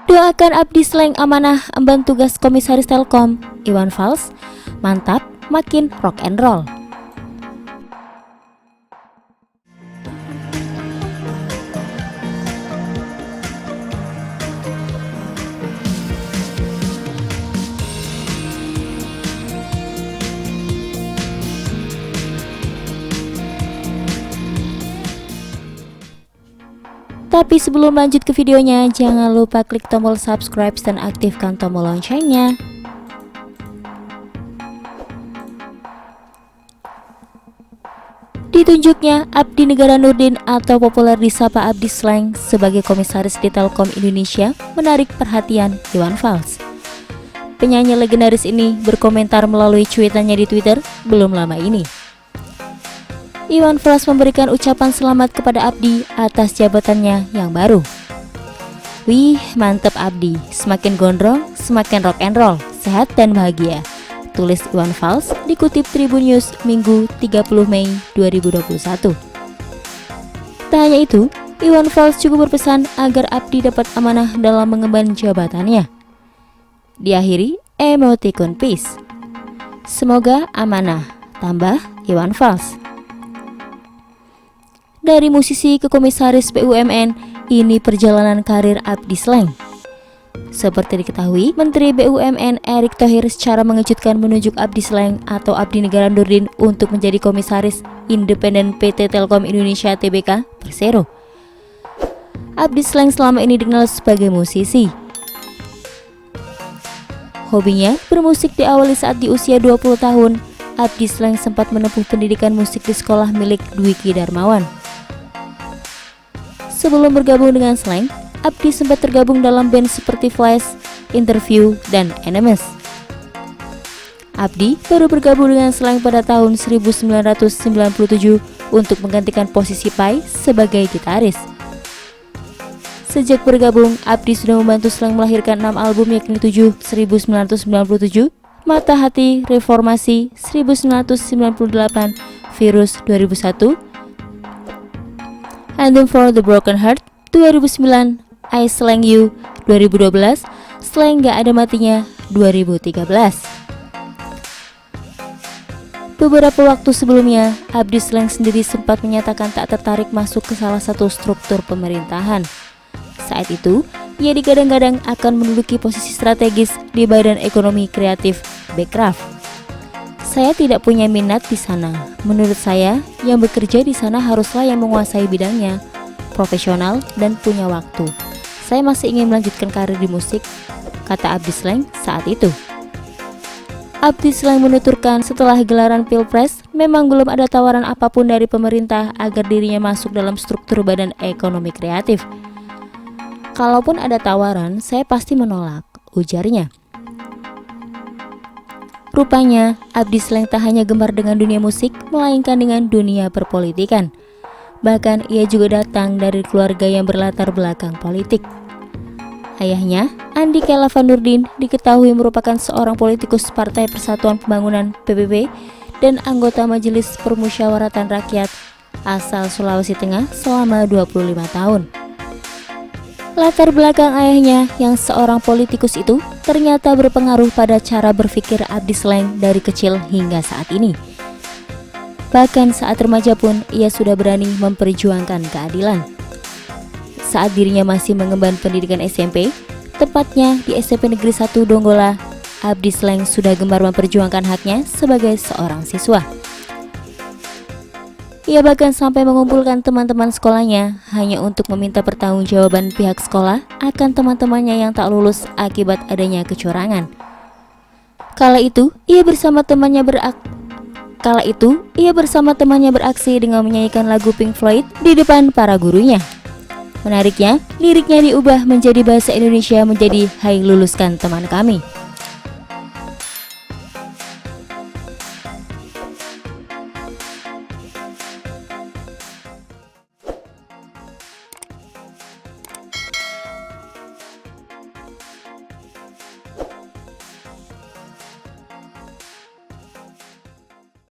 Doakan abdi slang amanah emban tugas Komisaris Telkom, Iwan Fals. Mantap, makin rock and roll. Tapi sebelum lanjut ke videonya, jangan lupa klik tombol subscribe dan aktifkan tombol loncengnya. Ditunjuknya Abdi Negara Nurdin atau populer disapa Abdi Slang sebagai komisaris di Telkom Indonesia menarik perhatian Iwan Fals. Penyanyi legendaris ini berkomentar melalui cuitannya di Twitter belum lama ini. Iwan Fals memberikan ucapan selamat kepada Abdi atas jabatannya yang baru. Wih, mantep Abdi, semakin gondrong, semakin rock and roll, sehat dan bahagia, tulis Iwan Fals dikutip Tribun News Minggu 30 Mei 2021. Tak hanya itu, Iwan Fals juga berpesan agar Abdi dapat amanah dalam mengemban jabatannya. Diakhiri emoticon peace. Semoga amanah, tambah Iwan Fals. Dari musisi ke komisaris BUMN, ini perjalanan karir Abdi Slang. Seperti diketahui, Menteri BUMN Erick Thohir secara mengejutkan menunjuk Abdi Slang atau Abdi Negara Nurdin untuk menjadi komisaris independen PT Telkom Indonesia Tbk Persero. Abdi Slang selama ini dikenal sebagai musisi. Hobinya bermusik diawali saat di usia 20 tahun. Abdi Slang sempat menempuh pendidikan musik di sekolah milik Dwiki Darmawan. Sebelum bergabung dengan Slang, Abdi sempat tergabung dalam band seperti Flash, Interview, dan Enemies. Abdi baru bergabung dengan Slang pada tahun 1997 untuk menggantikan posisi Pai sebagai gitaris. Sejak bergabung, Abdi sudah membantu Slang melahirkan 6 album yakni 7 1997, Mata Hati, Reformasi 1998, Virus 2001, Anthem for the Broken Heart 2009, I Slang You 2012, Slang Gak Ada Matinya 2013. Beberapa waktu sebelumnya, Abdi Slang sendiri sempat menyatakan tak tertarik masuk ke salah satu struktur pemerintahan. Saat itu, ia digadang-gadang akan menduduki posisi strategis di Badan Ekonomi Kreatif Bekraf. Saya tidak punya minat di sana. Menurut saya, yang bekerja di sana haruslah yang menguasai bidangnya, profesional dan punya waktu. Saya masih ingin melanjutkan karir di musik, kata Abdi Slang saat itu. Abdi Slang menuturkan setelah gelaran Pilpres, memang belum ada tawaran apapun dari pemerintah agar dirinya masuk dalam struktur Badan Ekonomi Kreatif. Kalaupun ada tawaran, saya pasti menolak, ujarnya. Rupanya, Abdi Slang tak hanya gemar dengan dunia musik, melainkan dengan dunia perpolitikan. Bahkan ia juga datang dari keluarga yang berlatar belakang politik. Ayahnya, Andika Lava Nurdin, diketahui merupakan seorang politikus Partai Persatuan Pembangunan (PPP) dan anggota Majelis Permusyawaratan Rakyat asal Sulawesi Tengah selama 25 tahun. Latar belakang ayahnya yang seorang politikus itu ternyata berpengaruh pada cara berpikir Abdi Slang dari kecil hingga saat ini. Bahkan saat remaja pun ia sudah berani memperjuangkan keadilan. Saat dirinya masih mengemban pendidikan SMP, tepatnya di SMP Negeri 1 Donggala, Abdi Slang sudah gemar memperjuangkan haknya sebagai seorang siswa. Ia bahkan sampai mengumpulkan teman-teman sekolahnya hanya untuk meminta pertanggungjawaban pihak sekolah akan teman-temannya yang tak lulus akibat adanya kecurangan. Kala itu, ia bersama temannya beraksi dengan menyanyikan lagu Pink Floyd di depan para gurunya. Menariknya, liriknya diubah menjadi bahasa Indonesia menjadi "Hai luluskan teman kami".